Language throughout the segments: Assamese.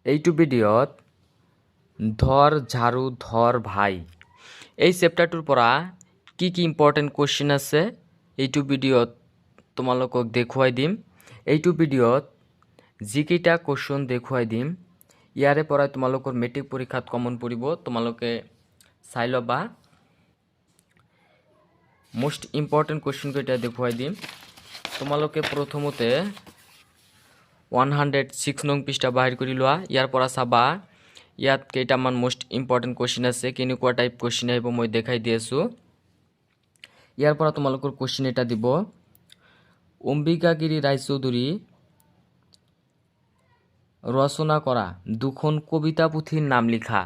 এইটো ভিডিঅ'ত ধৰ ঝাৰু ধৰ ভাই এই চেপ্টাৰটোৰ পৰা কি ইম্পৰ্টেণ্ট কুৱেশ্যন আছে এইটো ভিডিঅ'ত তোমালোকক দেখুৱাই দিম। এইটো ভিডিঅ'ত যিকেইটা কুৱেশ্যন দেখুৱাই দিম ইয়াৰে পৰা তোমালোকৰ মেট্ৰিক পৰীক্ষাত কমন পৰিব, তোমালোকে চাই ল'বা। মোষ্ট ইম্পৰ্টেণ্ট কুৱেশ্যনকেইটা দেখুৱাই দিম। তোমালোকে প্ৰথমতে 106 নং পৃষ্ঠা বাহিৰ কৰি লোৱা। ইয়াৰ পৰা চাবা ইয়াত কেইটামান মোষ্ট ইম্পৰ্টেণ্ট কুৱেশ্যন আছে, কেনেকুৱা টাইপ কুৱেশ্যন আহিব মই দেখাই দি আছোঁ। ইয়াৰ পৰা তোমালোকৰ কুৱেশ্যন এটা দিব, অম্বিকাগিৰি ৰায়চৌধুৰী ৰচনা কৰা দুখন কবিতা পুথিৰ নাম লিখা।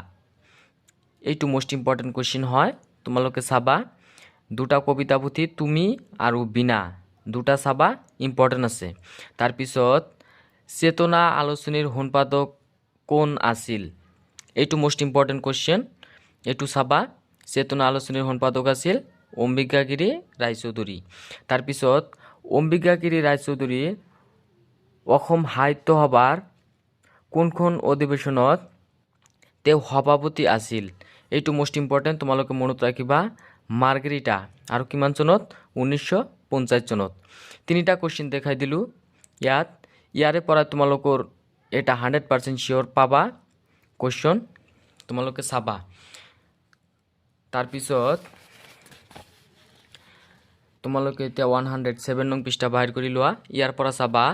এইটো মোষ্ট ইম্পৰ্টেণ্ট কুৱেশ্যন হয়, তোমালোকে চাবা। দুটা কবিতা পুথি তুমি আৰু বিনা দুটা চাবা, ইম্পৰ্টেণ্ট আছে। তাৰপিছত চেতনা আলোচনীৰ সম্পাদক কোন আছিল, এইটো মোষ্ট ইম্পৰ্টেণ্ট কুৱেশ্যন, এইটো চাবা। চেতনা আলোচনীৰ সম্পাদক আছিল অম্বিকাগিৰি ৰায়চৌধুৰী। তাৰপিছত অম্বিকাগিৰি ৰায়চৌধুৰী অসম সাহিত্য সভাৰ কোনখন অধিৱেশনত তেওঁ সভাপতি আছিল, এইটো মোষ্ট ইম্পৰ্টেণ্ট, তোমালোকে মনত ৰাখিবা। মাৰ্গেৰিটা আৰু কিমান চনত, 1950 চনত। তিনিটা কুৱেশ্যন দেখাই দিলোঁ ইয়াত। ইয়াৰে পৰা তোমালোকৰ এটা 100% চিয়'ৰ পাবা কুৱেশ্যন, তোমালোকে চাবা। তাৰপিছত তোমালোকে এতিয়া 107 নং পৃষ্ঠা বাহিৰ কৰি লোৱা। ইয়াৰ পৰা চাবা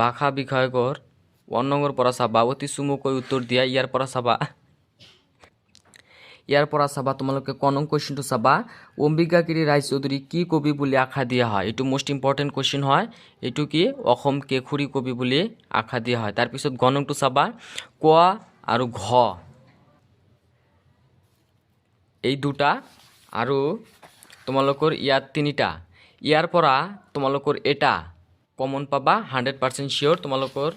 ভাষা বিষয়কৰ 1 নম্বৰ পৰা চাবা, অতি চমুকৈ উত্তৰ দিয়া। ইয়াৰ পৰা চাবা তোমালোকে ক নং কুৱেশ্যনটো চাবা, অম্বিকাগিৰি ৰায়চৌধুৰী কি কবি বুলি আখ্যা দিয়া হয়, এইটো মোষ্ট ইম্পৰ্টেণ্ট কুৱেশ্যন হয়। এইটো কি, অসম কেশৰী কবি বুলি আখ্যা দিয়া হয়। তাৰপিছত গ নংটো চাবা, ক আৰু ঘ এই দুটা আৰু তোমালোকৰ ইয়াত তিনিটা। ইয়াৰ পৰা তোমালোকৰ এটা কমন পাবা, 100% চিয়'ৰ, তোমালোকৰ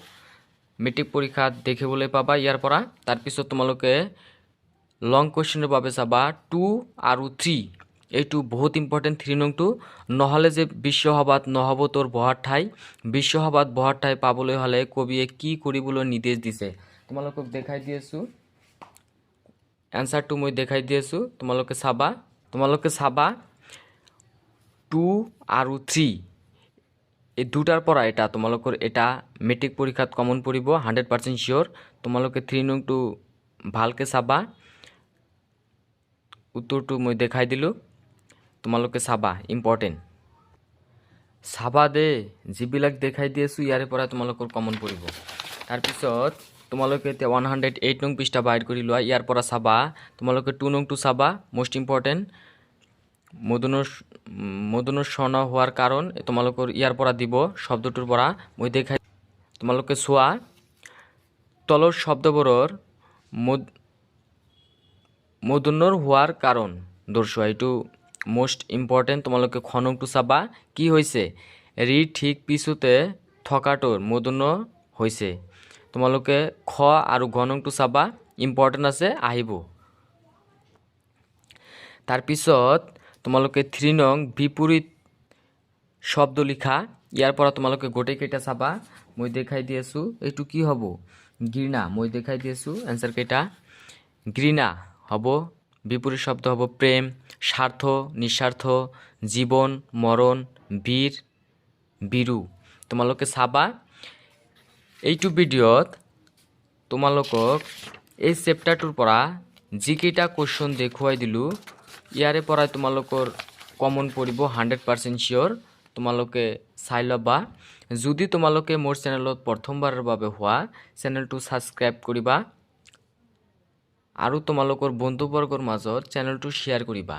মেট্ৰিক পৰীক্ষাত দেখিবলৈ পাবা ইয়াৰ পৰা। তাৰপিছত তোমালোকে লং কুৱেশ্যনৰ বাবে চাবা 2 আৰু 3, এইটো বহুত ইম্পৰ্টেণ্ট। 3 নংটো, নহ'লে যে বিশ্বসভাত নহ'ব তোৰ বহাৰ ঠাই, বিশ্বসভাত বহাৰ ঠাই পাবলৈ হ'লে কবিয়ে কি কৰিবলৈ নিৰ্দেশ দিছে, তোমালোকক দেখাই দি আছোঁ। এনচাৰটো মই দেখাই দি আছোঁ, তোমালোকে চাবা 2 আৰু 3 এই দুটাৰ পৰা এটা তোমালোকৰ এটা মেট্ৰিক পৰীক্ষাত কমন পৰিব, 100% চিয়'ৰ। তোমালোকে 3 নংটো ভালকৈ চাবা, উত্তৰটো মই দেখাই দিলোঁ, তোমালোকে চাবা, ইম্পৰ্টেণ্ট চাবা দেই। যিবিলাক দেখাই দি আছোঁ ইয়াৰে পৰা তোমালোকৰ কমন পৰিব। তাৰপিছত তোমালোকে এতিয়া 108 নং পৃষ্ঠা বাহিৰ কৰি লোৱা। ইয়াৰ পৰা চাবা তোমালোকে 2 নংটো চাবা, মোষ্ট ইম্পৰ্টেণ্ট, মদনৰ স্বৰ্ণ হোৱাৰ কাৰণ, তোমালোকৰ ইয়াৰ পৰা দিব, শব্দটোৰ পৰা মই দেখাই। তোমালোকে চোৱা তলৰ শব্দবোৰৰ মদনৰ হোৱাৰ কাৰণ দৰ্শোৱা, এইটো মোষ্ট ইম্পৰ্টেণ্ট। তোমালোকে খ নংটো চাবা, কি হৈছে, ৰি ঠিক পিছতে থকাটোৰ মদনৰ হৈছে। তোমালোকে খ আৰু ঘ নংটো চাবা, ইম্পৰ্টেণ্ট আছে, আহিব। তাৰপিছত তোমালোকে 3 নং বিপৰীত শব্দ লিখা। ইয়াৰ পৰা তোমালোকে গোটেইকেইটা চাবা, মই দেখাই দি আছোঁ। এইটো কি হ'ব, ঘৃণা, মই দেখাই দি আছোঁ এনচাৰ কেইটা। ঘৃণা হ'ব, বিপৰীত শব্দ হ'ব প্ৰেম, স্বাৰ্থ নিস্বাৰ্থ, জীৱন মৰণ, বীৰ বীৰু। তোমালোকে চাবা। এইটো ভিডিঅ'ত তোমালোকক এই চেপ্টাৰটোৰ পৰা যিকেইটা কুৱেশ্যন দেখুৱাই দিলোঁ ইয়াৰে পৰাই তোমালোকৰ কমন পৰিব, 100% চিয়'ৰ, তোমালোকে চাই ল'বা। যদি তোমালোকে মোৰ চেনেলত প্ৰথমবাৰৰ বাবে হোৱা, চেনেলটো ছাবস্ক্ৰাইব কৰিবা আৰু তোমালোকৰ বন্ধুবৰ্গৰ মাজত চেনেলটো শ্বেয়াৰ কৰিবা।